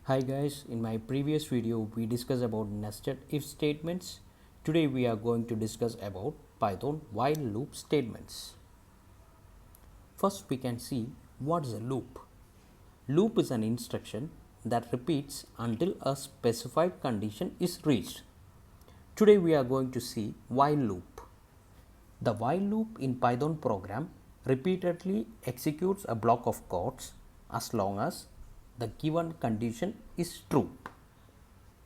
Hi guys, in my previous video we discussed about nested if statements. Today we are going to discuss about Python while loop statements. First we can see what is a loop. Loop is an instruction that repeats until a specified condition is reached. Today we are going to see while loop. The while loop in Python program repeatedly executes a block of codes as long as the given condition is true.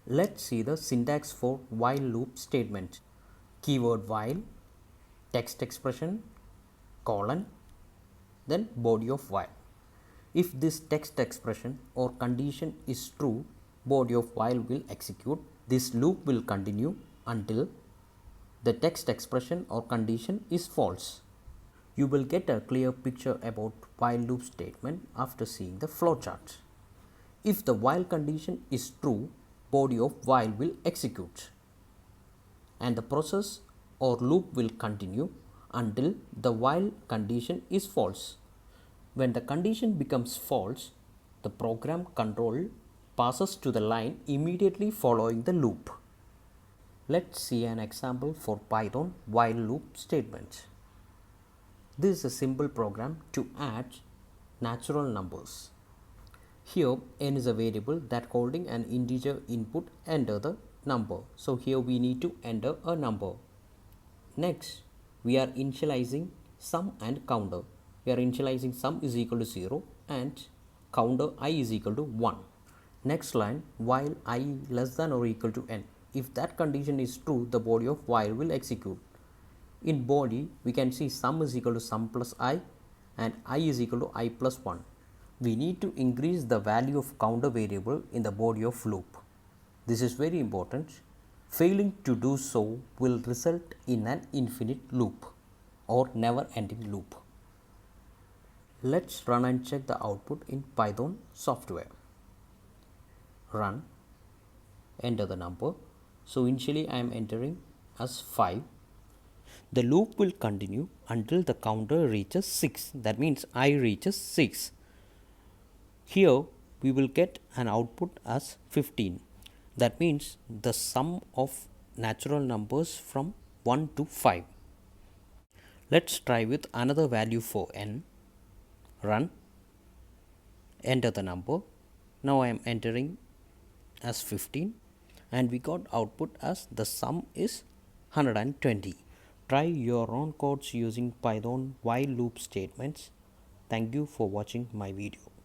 Let's see the syntax for while loop statement. Keyword while, text expression, colon, then body of while. If this text expression or condition is true, body of while will execute. This loop will continue until the text expression or condition is false. You will get a clear picture about while loop statement after seeing the flowchart. If the while condition is true, body of while will execute and the process or loop will continue until the while condition is false. When the condition becomes false, the program control passes to the line immediately following the loop. Let's see an example for Python while loop statement. This is a simple program to add natural numbers. Here n is a variable that holding an integer input, enter the number. So here we need to enter a number. Next we are initializing sum and counter. We are initializing sum is equal to 0 and counter I is equal to 1. Next line, while I less than or equal to n. If that condition is true, the body of while will execute. In body we can see sum is equal to sum plus I and I is equal to I plus 1. We need to increase the value of counter variable in the body of loop. This is very important. Failing to do so will result in an infinite loop or never ending loop. Let's run and check the output in Python software. Run, enter the number. So initially I am entering as 5. The loop will continue until the counter reaches 6. That means I reaches 6. Here we will get an output as 15. That means the sum of natural numbers from 1 to 5. Let's try with another value for n. Run, enter the number. Now I am entering as 15 and we got output as the sum is 120. Try your own codes using Python while loop statements. Thank you for watching my video.